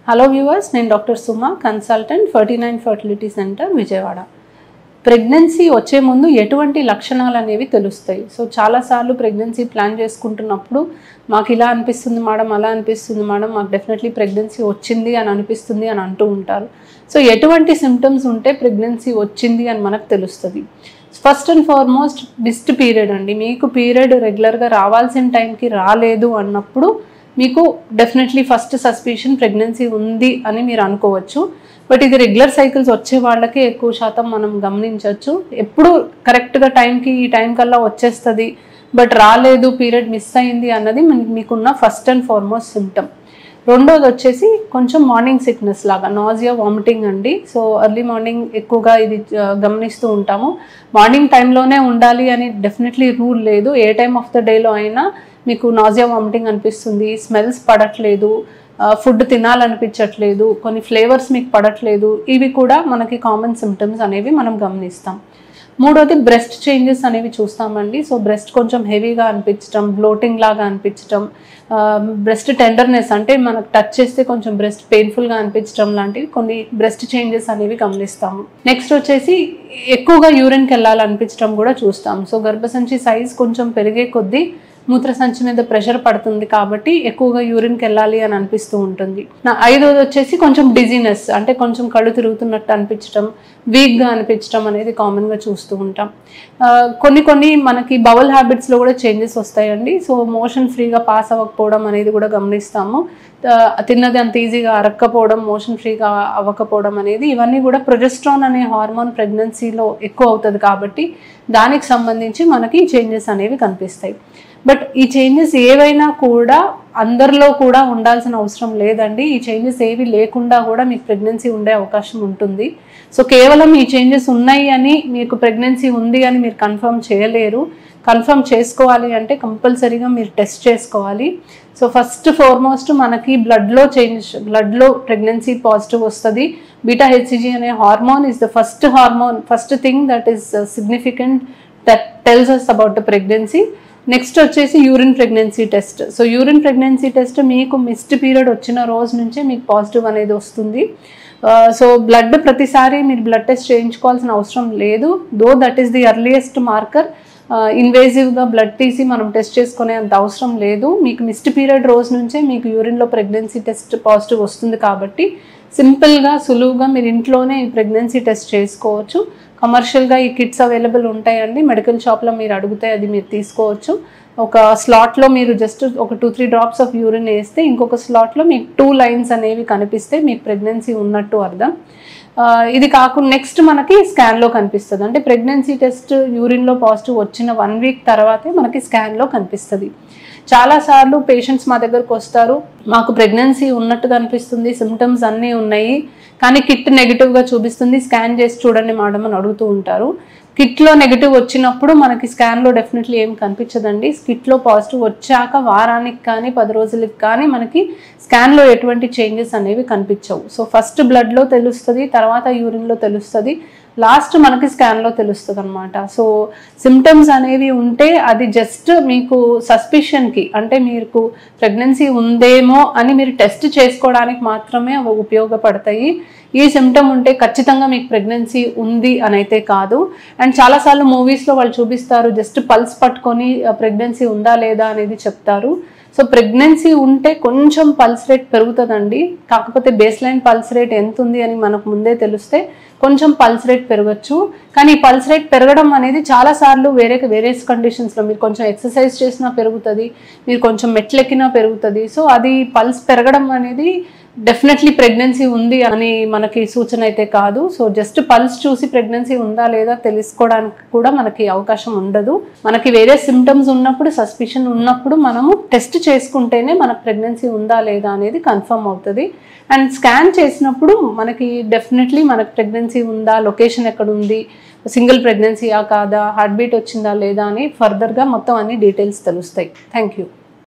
Hello viewers, నేను doctor Suma, consultant 49 fertility centre Vijayawada. Pregnancy వచ్చే ముందు ఎటువంటి లక్షణాలు అనేవి తెలుస్తాయి. సో చాలాసార్లు ప్రెగ్నెన్సీ ప్లాన్ చేసుకుంటున్నప్పుడు మాకు ఇలా అనిపిస్తుంది మేడం, అలా అనిపిస్తుంది మేడం, మాకు డెఫినెట్లీ ప్రెగ్నెన్సీ వచ్చింది అని అనిపిస్తుంది అని అంటూ ఉంటారు. సో ఎటువంటి సిమ్టమ్స్ ఉంటే ప్రెగ్నెన్సీ వచ్చింది అని మనకు తెలుస్తుంది. First and foremost missed period అండి. మీకు పీరియడ్ రెగ్యులర్గా రావాల్సిన టైంకి రాలేదు అన్నప్పుడు మీకు డెఫినెట్లీ ఫస్ట్ సస్పిషన్ ప్రెగ్నెన్సీ ఉంది అని మీరు అనుకోవచ్చు. బట్ ఇది రెగ్యులర్ సైకిల్స్ వచ్చే వాళ్ళకే ఎక్కువ శాతం మనం గమనించవచ్చు. ఎప్పుడు కరెక్ట్గా టైంకి ఈ టైం కల్లా వచ్చేస్తుంది బట్ రాలేదు, పీరియడ్ మిస్ అయింది అన్నది మీకున్న ఫస్ట్ అండ్ ఫార్మోస్ట్ సిమ్టమ్. రెండోది వచ్చేసి కొంచెం మార్నింగ్ సిక్నెస్ లాగా, నాజియా, వామిటింగ్ అండి. సో ఎర్లీ మార్నింగ్ ఎక్కువగా ఇది గమనిస్తూ ఉంటాము. మార్నింగ్ టైంలోనే ఉండాలి అని డెఫినెట్లీ రూల్ లేదు. ఏ టైమ్ ఆఫ్ ద డేలో అయినా మీకు నాజియా, వామిటింగ్ అనిపిస్తుంది, స్మెల్స్ పడట్లేదు, ఫుడ్ తినాలనిపించట్లేదు, కొన్ని ఫ్లేవర్స్ మీకు పడట్లేదు, ఇవి కూడా మనకి కామన్ సిమ్టమ్స్ అనేవి మనం గమనిస్తాం. మూడోది బ్రెస్ట్ చేంజెస్ అనేవి చూస్తామండి. సో బ్రెస్ట్ కొంచెం హెవీగా అనిపించడం, బ్లోటింగ్ లాగా అనిపించడం, బ్రెస్ట్ టెండర్నెస్ అంటే మనకు టచ్ చేస్తే కొంచెం బ్రెస్ట్ పెయిన్ఫుల్గా అనిపించడం లాంటివి కొన్ని బ్రెస్ట్ చేంజెస్ అనేవి గమనిస్తాము. నెక్స్ట్ వచ్చేసి ఎక్కువగా యూరిన్కి వెళ్ళాలనిపించడం కూడా చూస్తాం. సో గర్భసంచి సైజ్ కొంచెం పెరిగే కొద్దీ మూత్రసంచి మీద ప్రెషర్ పడుతుంది కాబట్టి ఎక్కువగా యూరిన్కి వెళ్ళాలి అని అనిపిస్తూ ఉంటుంది. ఐదోది వచ్చేసి కొంచెం డిజీనెస్, అంటే కొంచెం కళ్ళు తిరుగుతున్నట్టు అనిపించడం, వీక్గా అనిపించడం అనేది కామన్గా చూస్తూ ఉంటాం. కొన్ని మనకి బవల్ హ్యాబిట్స్లో కూడా చేంజెస్ వస్తాయండి. సో మోషన్ ఫ్రీగా పాస్ అవ్వకపోవడం అనేది కూడా గమనిస్తాము. తిన్నది అంత ఈజీగా అరక్కపోవడం, మోషన్ ఫ్రీగా అవ్వకపోవడం అనేది, ఇవన్నీ కూడా ప్రొజెస్ట్రాన్ అనే హార్మోన్ ప్రెగ్నెన్సీలో ఎక్కువ అవుతుంది కాబట్టి దానికి సంబంధించి మనకి చేంజెస్ అనేవి కనిపిస్తాయి. బట్ ఈ చేంజెస్ ఏవైనా కూడా అందరిలో కూడా ఉండాల్సిన అవసరం లేదండి. ఈ చేంజెస్ ఏవి లేకుండా కూడా మీకు ప్రెగ్నెన్సీ ఉండే అవకాశం ఉంటుంది. సో కేవలం ఈ చేంజెస్ ఉన్నాయి అని మీకు ప్రెగ్నెన్సీ ఉంది అని మీరు కన్ఫర్మ్ చేయలేరు. కన్ఫర్మ్ చేసుకోవాలి అంటే కంపల్సరీగా మీరు టెస్ట్ చేసుకోవాలి. సో ఫస్ట్ ఫార్మోస్ట్ మనకి బ్లడ్లో ప్రెగ్నెన్సీ పాజిటివ్ వస్తుంది. బీటా హెచ్సిజీ అనే hormone is the first thing that is significant that tells us about the pregnancy. Next వచ్చేసి urine pregnancy test. So urine pregnancy test మీకు మిస్డ్ పీరియడ్ వచ్చిన రోజు నుంచే మీకు పాజిటివ్ అనేది వస్తుంది. సో బ్లడ్ ప్రతిసారి మీరు బ్లడ్ టెస్ట్ చేయించుకోవాల్సిన అవసరం లేదు. Though that is the earliest marker. ఇన్వేజివ్గా బ్లడ్ తీసి మనం టెస్ట్ చేసుకునే అంత అవసరం లేదు. మీకు మిస్డ్ పీరియడ్ రోజు నుంచే మీకు యూరిన్లో ప్రెగ్నెన్సీ టెస్ట్ పాజిటివ్ వస్తుంది కాబట్టి సింపుల్గా, సులువుగా మీరు ఇంట్లోనే ఈ ప్రెగ్నెన్సీ టెస్ట్ చేసుకోవచ్చు. కమర్షియల్గా ఈ కిట్స్ అవైలబుల్ ఉంటాయండి. మెడికల్ షాప్లో మీరు అడిగితే అది మీరు తీసుకోవచ్చు. ఒక స్లాట్లో మీరు జస్ట్ ఒక 2-3 డ్రాప్స్ ఆఫ్ యూరిన్ వేస్తే ఇంకొక స్లాట్లో మీకు 2 లైన్స్ అనేవి కనిపిస్తే మీకు ప్రెగ్నెన్సీ ఉన్నట్టు అర్థం. ఇది కాకుండా నెక్స్ట్ మనకి స్కాన్లో కనిపిస్తుంది. అంటే ప్రెగ్నెన్సీ టెస్ట్ యూరిన్లో పాజిటివ్ వచ్చిన 1 వీక్ తర్వాతే మనకి స్కాన్లో కనిపిస్తుంది. చాలాసార్లు పేషెంట్స్ మా దగ్గరకు వస్తారు, మాకు ప్రెగ్నెన్సీ ఉన్నట్టుగా అనిపిస్తుంది, సిమ్టమ్స్ అన్నీ ఉన్నాయి, కానీ కిట్ నెగిటివ్గా చూపిస్తుంది, స్కాన్ చేసి చూడండి మేడం అని అడుగుతూ ఉంటారు. కిట్లో నెగిటివ్ వచ్చినప్పుడు మనకి స్కాన్లో డెఫినెట్లీ ఏం కనిపించదండి. కిట్లో పాజిటివ్ వచ్చాక వారానికి కానీ 10 రోజులకి కానీ మనకి స్కాన్లో ఎటువంటి చేంజెస్ అనేవి కనిపించవు. సో ఫస్ట్ బ్లడ్లో తెలుస్తుంది, తర్వాత యూరిన్లో తెలుస్తుంది, లాస్ట్ మనకి స్కాన్లో తెలుస్తుంది అనమాట. సో సిమ్టమ్స్ అనేవి ఉంటే అది జస్ట్ మీకు సస్పిషన్కి, అంటే మీకు ప్రెగ్నెన్సీ ఉందేమో అని మీరు టెస్ట్ చేసుకోవడానికి మాత్రమే అవి ఉపయోగపడతాయి. ఈ సిమ్టమ్ ఉంటే ఖచ్చితంగా మీకు ప్రెగ్నెన్సీ ఉంది అని అయితే కాదు. అండ్ చాలాసార్లు మూవీస్లో వాళ్ళు చూపిస్తారు, జస్ట్ పల్స్ పట్టుకొని ప్రెగ్నెన్సీ ఉందా లేదా అనేది చెప్తారు. సో ప్రెగ్నెన్సీ ఉంటే కొంచెం పల్స్ రేట్ పెరుగుతుందండి. కాకపోతే బేస్ లైన్ పల్స్ రేట్ ఎంత ఉంది అని మనకు ముందే తెలిస్తే కొంచెం పల్స్ రేట్ పెరగచ్చు. కానీ ఈ పల్స్ రేట్ పెరగడం అనేది చాలాసార్లు వేరియస్ కండిషన్స్లో మీరు కొంచెం ఎక్సర్సైజ్ చేసినా పెరుగుతుంది, మీరు కొంచెం మెట్లెక్కినా పెరుగుతుంది. సో అది పల్స్ పెరగడం అనేది డెఫినెట్లీ ప్రెగ్నెన్సీ ఉంది అని మనకి సూచన అయితే కాదు. సో జస్ట్ పల్స్ చూసి ప్రెగ్నెన్సీ ఉందా లేదా తెలుసుకోవడానికి కూడా మనకి అవకాశం ఉండదు. మనకి వేరే సిమ్టమ్స్ ఉన్నప్పుడు, సస్పిషన్ ఉన్నప్పుడు మనము టెస్ట్ చేసుకుంటేనే మనకు ప్రెగ్నెన్సీ ఉందా లేదా అనేది కన్ఫర్మ్ అవుతుంది. అండ్ స్కాన్ చేసినప్పుడు మనకి డెఫినెట్లీ మనకు ప్రెగ్నెన్సీ ఉందా, లొకేషన్ ఎక్కడ ఉంది, సింగిల్ ప్రెగ్నెన్సీయా కాదా, హార్ట్ బీట్ వచ్చిందా లేదా అని ఫర్దర్గా మొత్తం అన్ని డీటెయిల్స్ తెలుస్తాయి. Thank you.